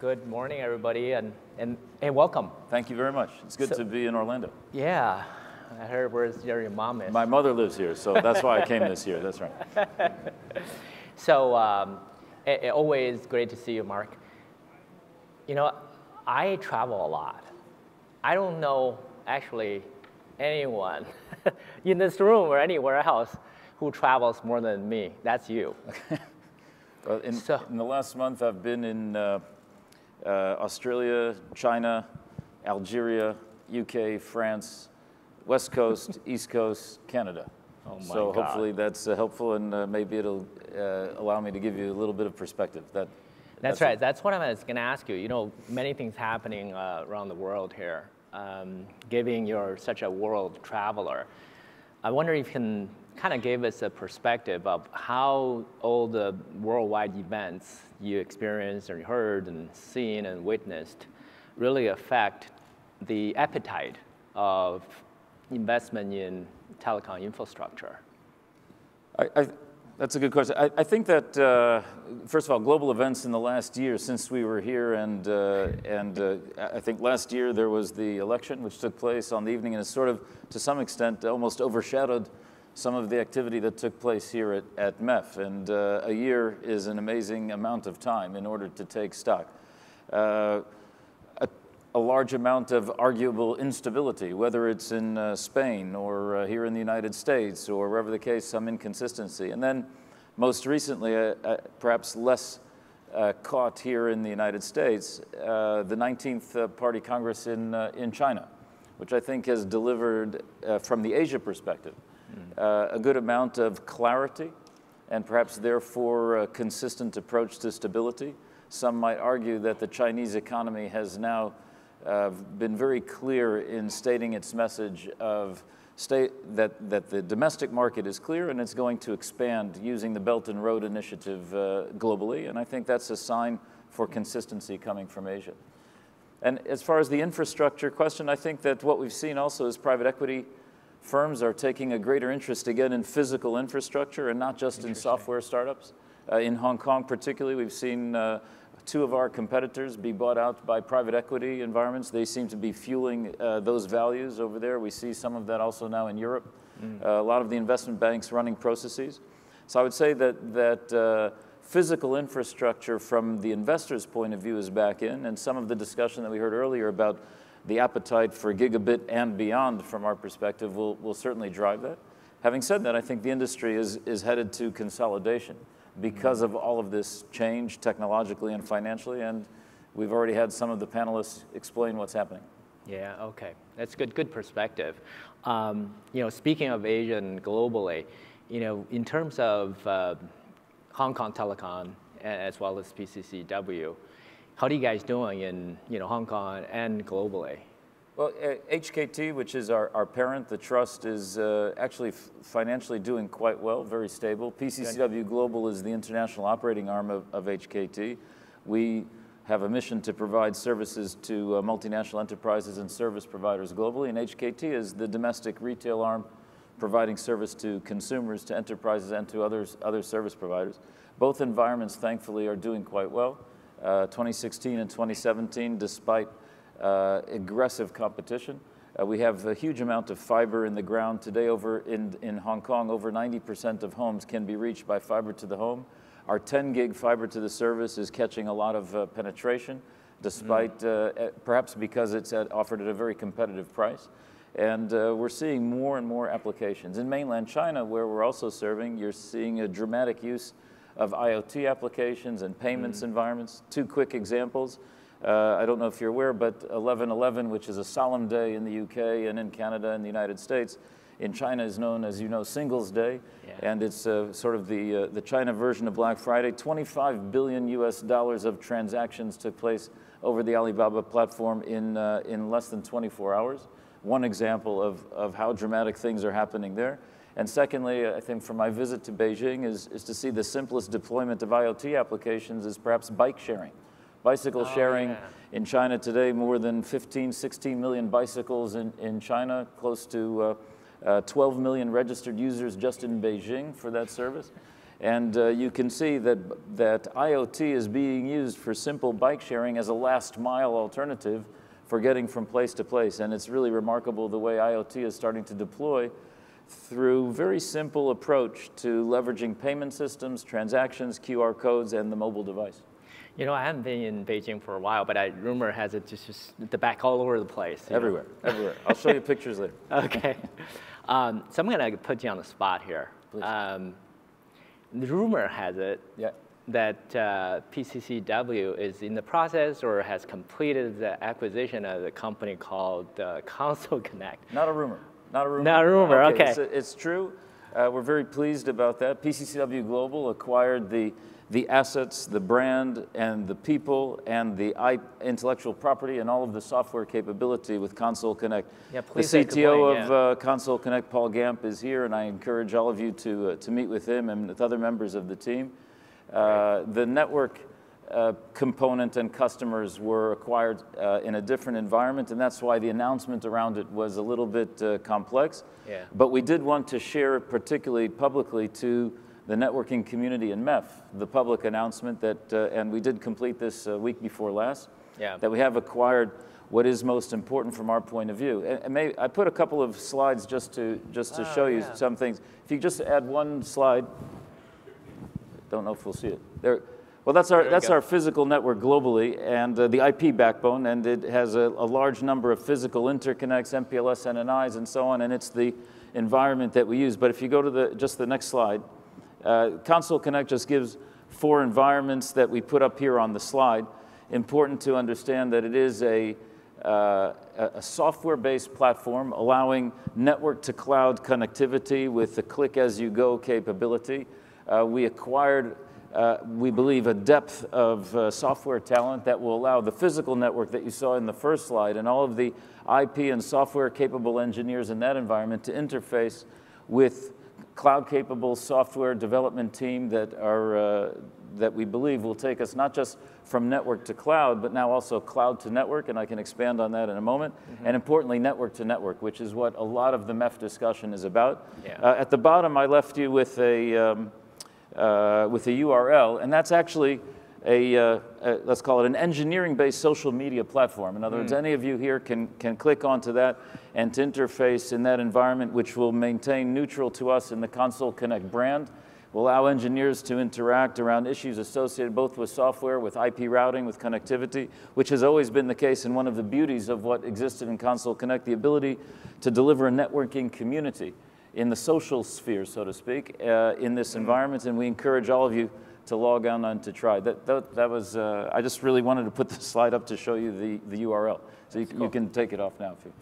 Good morning, everybody, and welcome. Thank you very much. It's good to be in Orlando. Yeah, I heard where your mom is. My mother lives here, so that's why I came this year. That's right. So, always great to see you, Mark. You know, I travel a lot. I don't know, actually, anyone in this room or anywhere else who travels more than me. That's you. Well, in the last month, I've been in Australia, China, Algeria, UK, France, West Coast, East Coast, Canada. Oh my so God. Hopefully that's helpful, and maybe it'll allow me to give you a little bit of perspective. That's right. That's what I was going to ask you. You know, many things happening around the world here. Given you're such a world traveler, I wonder if you can kind of give us a perspective of how all the worldwide events you experienced or heard and seen and witnessed really affect the appetite of investment in telecom infrastructure. That's a good question. I think that, first of all, global events in the last year since we were here, and I think last year there was the election which took place on the evening, and it sort of, to some extent, almost overshadowed some of the activity that took place here at MEF. And a year is an amazing amount of time in order to take stock. A large amount of arguable instability, whether it's in Spain or here in the United States or wherever the case, some inconsistency. And then most recently, perhaps less caught here in the United States, the 19th Party Congress in China, which I think has delivered, from the Asia perspective, a good amount of clarity and perhaps therefore a consistent approach to stability. Some might argue that the Chinese economy has now been very clear in stating its message of that the domestic market is clear and it's going to expand using the Belt and Road Initiative globally. And I think that's a sign for consistency coming from Asia. And as far as the infrastructure question, I think that what we've seen also is private equity firms are taking a greater interest again in physical infrastructure and not just in software startups. In Hong Kong particularly, we've seen two of our competitors be bought out by private equity environments. They seem to be fueling those values over there. We see some of that also now in Europe. A lot of the investment banks running processes. So I would say that physical infrastructure from the investor's point of view is back in, and some of the discussion that we heard earlier about the appetite for gigabit and beyond from our perspective will certainly drive that. Having said that, I think the industry is headed to consolidation because of all of this change technologically and financially, and we've already had some of the panelists explain what's happening. Yeah, okay. That's good perspective. You know, speaking of Asia and globally, you know, in terms of Hong Kong Telecom as well as PCCW, how are you guys doing in Hong Kong and globally? Well, HKT, which is our parent, the trust, is actually financially doing quite well, very stable. PCCW Global is the international operating arm of HKT. We have a mission to provide services to multinational enterprises and service providers globally, and HKT is the domestic retail arm providing service to consumers, to enterprises, and to other service providers. Both environments, thankfully, are doing quite well. 2016 and 2017, despite aggressive competition. We have a huge amount of fiber in the ground. Today over in Hong Kong, over 90% of homes can be reached by fiber to the home. Our 10 gig fiber to the service is catching a lot of penetration, despite perhaps because it's offered at a very competitive price. And we're seeing more and more applications. In mainland China, where we're also serving, you're seeing a dramatic use of IoT applications and payments environments. Two quick examples. I don't know if you're aware, but 11/11, which is a solemn day in the UK and in Canada and the United States, in China is known, as you know, Singles Day, and it's sort of the China version of Black Friday. $25 billion of transactions took place over the Alibaba platform in less than 24 hours. One example of how dramatic things are happening there. And secondly, I think from my visit to Beijing is to see the simplest deployment of IoT applications is perhaps bike sharing. Bicycle sharing in China today, more than 15, 16 million bicycles in China, close to 12 million registered users just in Beijing for that service. And you can see that IoT is being used for simple bike sharing as a last mile alternative for getting from place to place. And it's really remarkable the way IoT is starting to deploy through very simple approach to leveraging payment systems, transactions, QR codes, and the mobile device. You know, I haven't been in Beijing for a while, but rumor has it just the back all over the place. Everywhere, everywhere. I'll show you pictures later. Okay. So I'm going to put you on the spot here. The rumor has it that PCCW is in the process or has completed the acquisition of a company called Console Connect. Not a rumor. Not a rumor. Not a rumor, okay. It's true. We're very pleased about that. PCCW Global acquired the assets, the brand, and the people, and the intellectual property, and all of the software capability with Console Connect. Yeah, please. The CTO of Console Connect, Paul Gamp, is here, and I encourage all of you to meet with him and with other members of the team. The network component and customers were acquired in a different environment, and that's why the announcement around it was a little bit complex. Yeah. But we did want to share, particularly publicly, to the networking community in MEF, the public announcement that, and we did complete this week before last, that we have acquired what is most important from our point of view. And I put a couple of slides just to show you some things. If you just add one slide, don't know if we'll see it. There. Well, that's our physical network globally, and the IP backbone, and it has a large number of physical interconnects, MPLS, NNIs, and so on, and it's the environment that we use. But if you go to just the next slide, Console Connect just gives 4 environments that we put up here on the slide. Important to understand that it is a software-based platform allowing network-to-cloud connectivity with the click-as-you-go capability. We acquired, we believe, a depth of software talent that will allow the physical network that you saw in the first slide and all of the IP and software-capable engineers in that environment to interface with cloud-capable software development team that we believe will take us not just from network to cloud, but now also cloud to network, and I can expand on that in a moment, and importantly, network to network, which is what a lot of the MEF discussion is about. Yeah. At the bottom, I left you with a URL, and that's actually let's call it an engineering-based social media platform. In other words, any of you here can click onto that and to interface in that environment, which will maintain neutral to us in the Console Connect brand, will allow engineers to interact around issues associated both with software, with IP routing, with connectivity, which has always been the case, and one of the beauties of what existed in Console Connect, the ability to deliver a networking community in the social sphere, so to speak, in this environment, and we encourage all of you to log on and to try. That was, I just really wanted to put the slide up to show you the URL. So you can take it off now if you.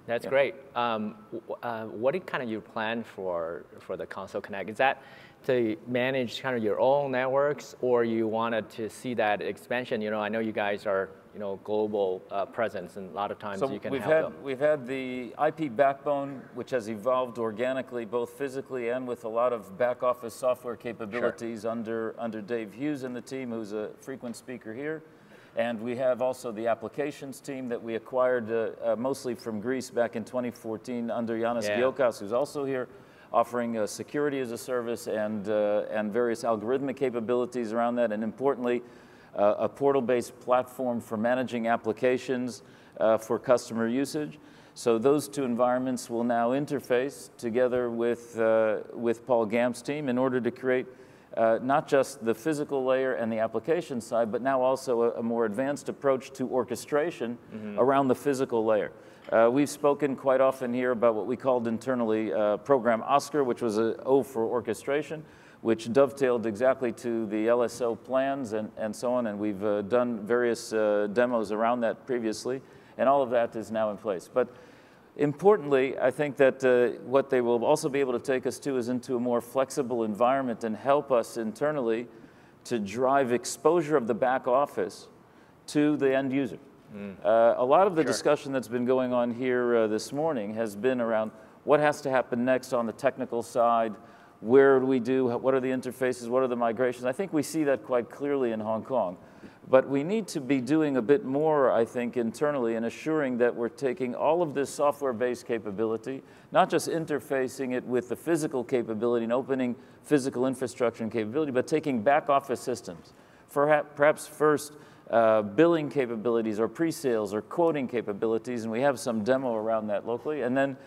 That's great. What is kind of your plan for the Console Connect? Is that to manage kind of your own networks, or you wanted to see that expansion? You know, I know you guys are, you know, global presence, and a lot of times you can help them. We've had the IP backbone, which has evolved organically, both physically and with a lot of back office software capabilities under Dave Hughes and the team, who's a frequent speaker here. And we have also the applications team that we acquired mostly from Greece back in 2014 under Yannis Giokas, who's also here, offering security as a service and various algorithmic capabilities around that, and importantly, a portal-based platform for managing applications for customer usage. So those two environments will now interface together with Paul Gamp's team in order to create not just the physical layer and the application side, but now also a more advanced approach to orchestration around the physical layer. We've spoken quite often here about what we called internally Program Oscar, which was an O for orchestration, which dovetailed exactly to the LSO plans and so on, and we've done various demos around that previously, and all of that is now in place. But importantly, I think that what they will also be able to take us to is into a more flexible environment and help us internally to drive exposure of the back office to the end user. A lot of the discussion that's been going on here this morning has been around what has to happen next on the technical side, where do we do, what are the interfaces, what are the migrations. I think we see that quite clearly in Hong Kong. But we need to be doing a bit more, I think, internally in assuring that we're taking all of this software-based capability, not just interfacing it with the physical capability and opening physical infrastructure and capability, but taking back office systems. Perhaps first billing capabilities or pre-sales or quoting capabilities, and we have some demo around that locally. And then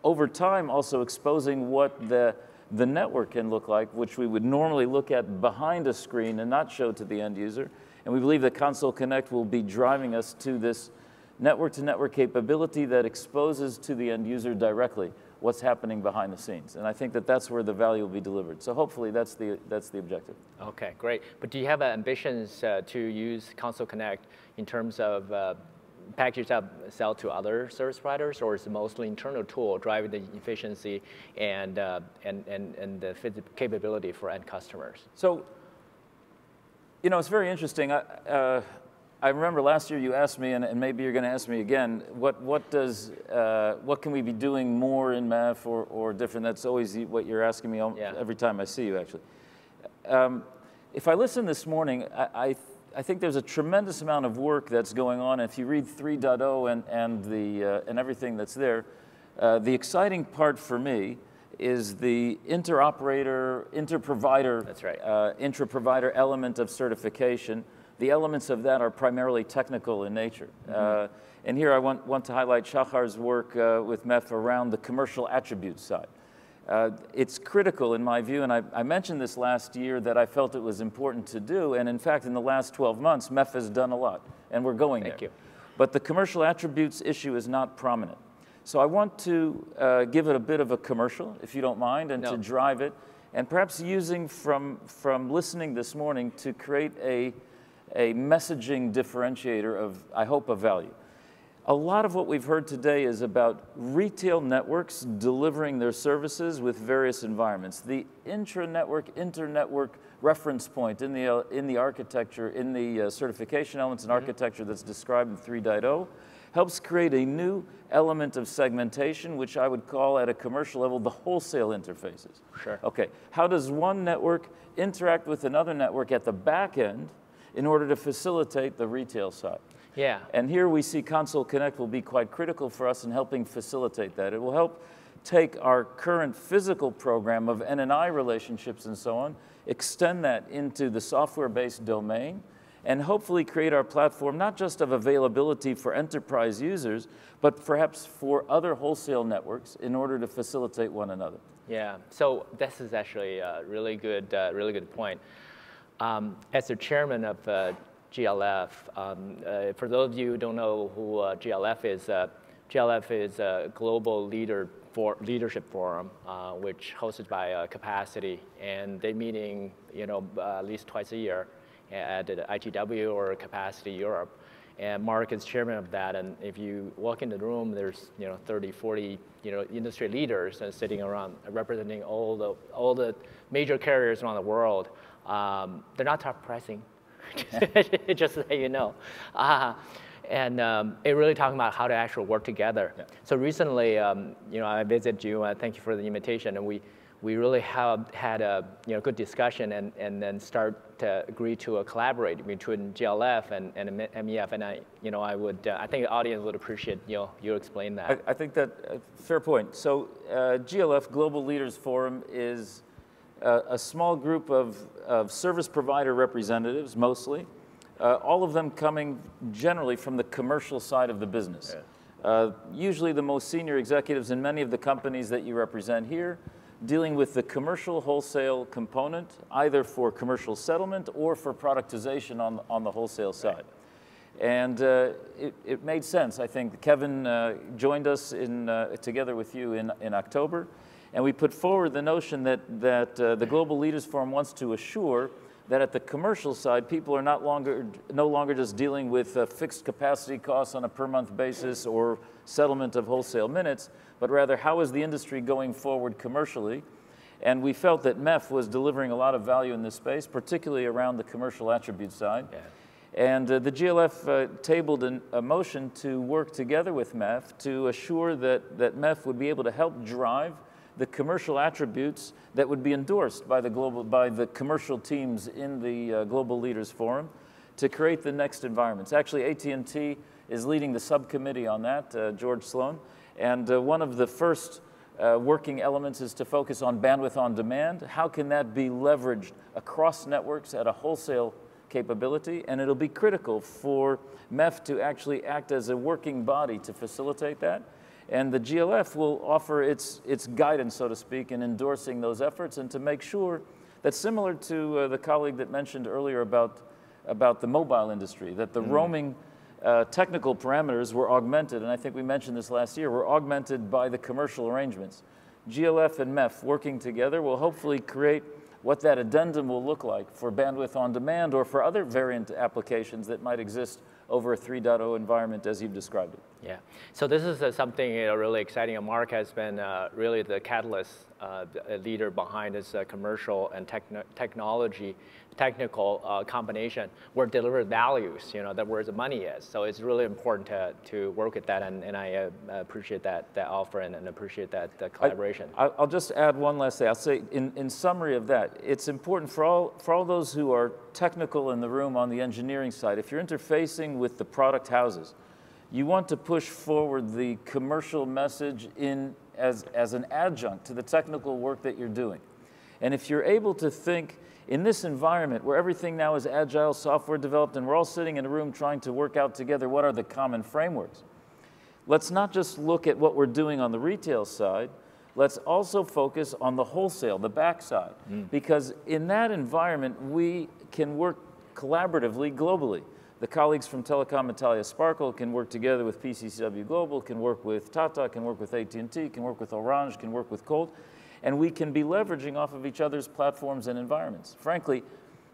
over time also exposing what the network can look like, which we would normally look at behind a screen and not show to the end user. And we believe that Console Connect will be driving us to this network-to-network capability that exposes to the end user directly what's happening behind the scenes. And I think that that's where the value will be delivered. So hopefully that's the objective. Okay, great. But do you have ambitions to use Console Connect in terms of package up, sell to other service providers, or is it mostly internal tool driving the efficiency and the capability for end customers? So, you know, it's very interesting. I remember last year you asked me, and maybe you're going to ask me again, what can we be doing more in MEF or different? That's always what you're asking me every time I see you, actually. If I listen this morning, I think there's a tremendous amount of work that's going on. If you read 3.0 and everything that's there, the exciting part for me is the inter-operator, inter-provider, that's right, intra-provider element of certification. The elements of that are primarily technical in nature. Mm-hmm. And here I want to highlight Shachar's work with MEF around the commercial attributes side. It's critical in my view, and I mentioned this last year that I felt it was important to do, and in fact in the last 12 months MEF has done a lot, and we're going there. Thank you. But the commercial attributes issue is not prominent. So I want to give it a bit of a commercial, if you don't mind, and to drive it, and perhaps using from listening this morning to create a messaging differentiator of, I hope, of value. A lot of what we've heard today is about retail networks delivering their services with various environments. The intra-network, inter-network reference point in the architecture, in the certification elements and architecture that's described in 3.0, helps create a new element of segmentation, which I would call at a commercial level the wholesale interfaces. Sure. Okay, how does one network interact with another network at the back end in order to facilitate the retail side? Yeah. And here we see Console Connect will be quite critical for us in helping facilitate that. It will help take our current physical program of N&I relationships and so on, extend that into the software-based domain, and hopefully create our platform not just of availability for enterprise users, but perhaps for other wholesale networks in order to facilitate one another. Yeah, so this is actually a really good point. As the chairman of GLF, for those of you who don't know who GLF is a global leadership forum, which hosted by Capacity, and they're meeting, at least twice a year at the ITW or Capacity Europe. And Marc is chairman of that, and if you walk in the room, there's 30, 40 industry leaders sitting around representing all the major carriers around the world. They're not top pricing. Just so you know. And it really talking about how to actually work together. Yeah. So recently, I visited you, thank you for the invitation, and we really have had a good discussion and then start to agree to collaborate between GLF and MEF, and I think the audience would appreciate you explain that. I think that fair point. So GLF, Global Leaders Forum, is a small group of service provider representatives, mostly, all of them coming generally from the commercial side of the business. Yeah. Usually the most senior executives in many of the companies that you represent here, dealing with the commercial wholesale component, either for commercial settlement or for productization on the wholesale side. Right. And it made sense. I think Kevin joined us together with you in October. And we put forward the notion that the Global Leaders Forum wants to assure that at the commercial side, people are no longer just dealing with fixed capacity costs on a per month basis or settlement of wholesale minutes, but rather how is the industry going forward commercially? And we felt that MEF was delivering a lot of value in this space, particularly around the commercial attribute side. Yeah. And the GLF tabled a motion to work together with MEF to assure that MEF would be able to help drive the commercial attributes that would be endorsed by the commercial teams in the Global Leaders Forum, to create the next environments. Actually, AT&T is leading the subcommittee on that, George Sloan, and one of the first working elements is to focus on bandwidth on demand. How can that be leveraged across networks at a wholesale capability? And it'll be critical for MEF to actually act as a working body to facilitate that. And the GLF will offer its guidance, so to speak, in endorsing those efforts, and to make sure that, similar to the colleague that mentioned earlier about the mobile industry, that the roaming technical parameters were augmented, and I think we mentioned this last year, were augmented by the commercial arrangements. GLF and MEF working together will hopefully create what that addendum will look like for bandwidth on demand or for other variant applications that might exist over a 3.0 environment as you've described it. Yeah, so this is something really exciting. Marc has been really the catalyst, leader behind this commercial and technical combination where deliver values, that where the money is. So it's really important to work with that, and I appreciate that offer and appreciate that collaboration. I'll just add one last thing. I'll say in summary of that, it's important for all those who are technical in the room on the engineering side, if you're interfacing with the product houses, you want to push forward the commercial message as an adjunct to the technical work that you're doing. And if you're able to think in this environment where everything now is agile, software developed, and we're all sitting in a room trying to work out together what are the common frameworks, let's not just look at what we're doing on the retail side, let's also focus on the wholesale, the backside. Because in that environment, we can work collaboratively globally. The colleagues from Telecom Italia Sparkle can work together with PCCW Global, can work with Tata, can work with AT&T, can work with Orange, can work with Colt, and we can be leveraging off of each other's platforms and environments. Frankly,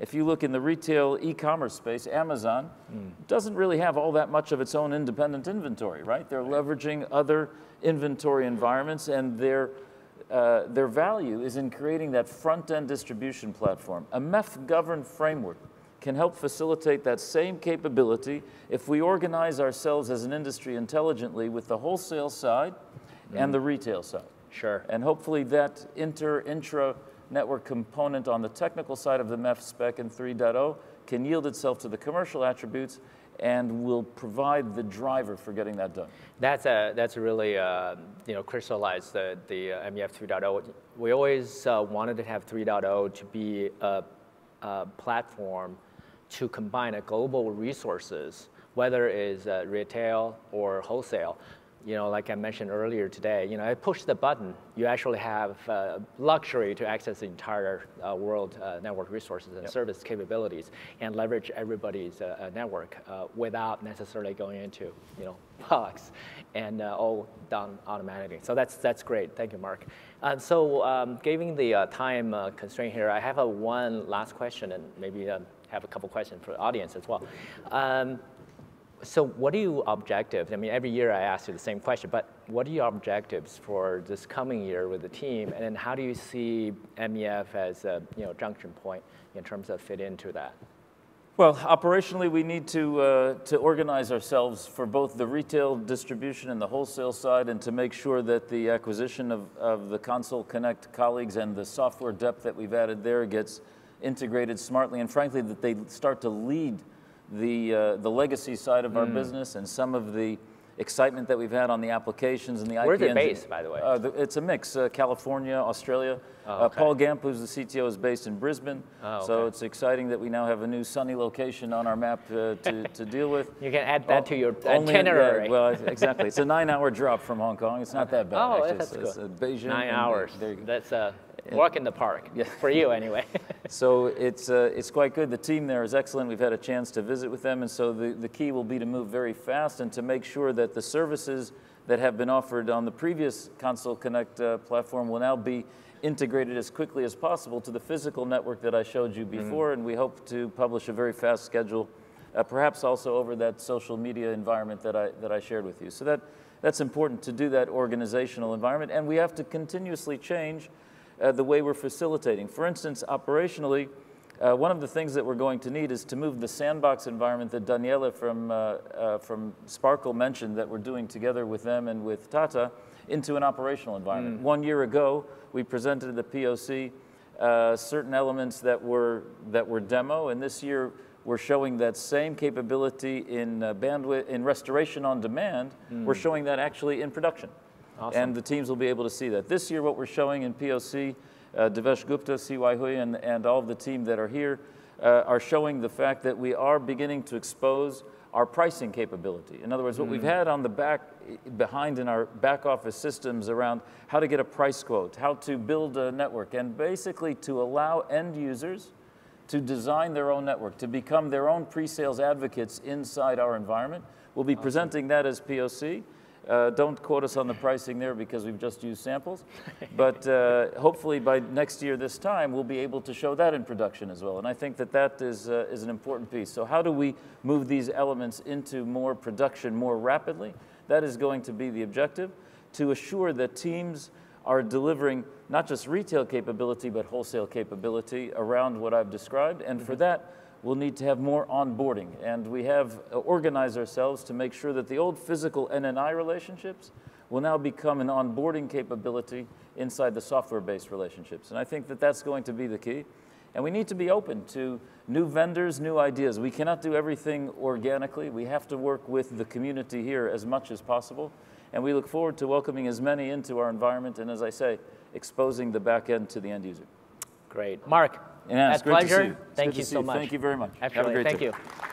if you look in the retail e-commerce space, Amazon doesn't really have all that much of its own independent inventory, right? They're leveraging other inventory environments, and their value is in creating that front-end distribution platform. A MEF-governed framework can help facilitate that same capability if we organize ourselves as an industry intelligently with the wholesale side and the retail side. Sure. And hopefully that intra-network component on the technical side of the MEF spec in 3.0 can yield itself to the commercial attributes and will provide the driver for getting that done. That's really crystallized the MEF 3.0. We always wanted to have 3.0 to be a platform to combine global resources, whether it's retail or wholesale. Like I mentioned earlier today, I push the button, you actually have luxury to access the entire world network resources and service capabilities and leverage everybody's network without necessarily going into box and all done automatically. So that's great. Thank you, Marc. So given the time constraint here, I have one last question and maybe have a couple questions for the audience as well. So what are your objectives? I mean, every year I ask you the same question, but what are your objectives for this coming year with the team? And then how do you see MEF as a junction point in terms of fit into that? Well, operationally, we need to organize ourselves for both the retail distribution and the wholesale side, and to make sure that the acquisition of the Console Connect colleagues and the software depth that we've added there gets integrated smartly, and frankly, that they start to lead the legacy side of our business and some of the excitement that we've had on the applications and the IP Where's it engine. based, by the way? It's a mix, California, Australia. Oh, okay. Paul Gamp, who's the CTO, is based in Brisbane. Oh, okay. So it's exciting that we now have a new sunny location on our map to deal with. You can add that to your itinerary. Well, exactly. It's a 9-hour drop from Hong Kong. It's not that bad. Oh, actually. that's it's good. Beijing 9 hours. There you go. That's walk in the park, for you anyway. So it's quite good. The team there is excellent. We've had a chance to visit with them, and so the key will be to move very fast and to make sure that the services that have been offered on the previous Console Connect platform will now be integrated as quickly as possible to the physical network that I showed you before, and we hope to publish a very fast schedule, perhaps also over that social media environment that I shared with you. So that's important to do that organizational environment, and we have to continuously change the way we're facilitating. For instance, operationally, one of the things that we're going to need is to move the sandbox environment that Daniela from Sparkle mentioned that we're doing together with them and with Tata into an operational environment. 1 year ago, we presented at the POC certain elements that were demo, and this year we're showing that same capability in bandwidth, in restoration on demand. We're showing that actually in production. Awesome. And the teams will be able to see that. This year, what we're showing in POC, Devesh Gupta, C.Y. Hui, and all of the team that are here are showing the fact that we are beginning to expose our pricing capability. In other words, what we've had on the behind in our back office systems around how to get a price quote, how to build a network, and basically to allow end users to design their own network, to become their own pre-sales advocates inside our environment. We'll be presenting that as POC. Don't quote us on the pricing there because we've just used samples. But hopefully by next year this time, we'll be able to show that in production as well. And I think that that is an important piece. So how do we move these elements into more production more rapidly? That is going to be the objective, to assure that teams are delivering not just retail capability, but wholesale capability around what I've described. And for that, we'll need to have more onboarding. And we have organized ourselves to make sure that the old physical NNI relationships will now become an onboarding capability inside the software-based relationships. And I think that that's going to be the key. And we need to be open to new vendors, new ideas. We cannot do everything organically. We have to work with the community here as much as possible. And we look forward to welcoming as many into our environment and, as I say, exposing the back end to the end user. Great. Mark, And it's great pleasure. to see you. Thank you so much. Thank you very much. Absolutely. Have a great Thank day. you.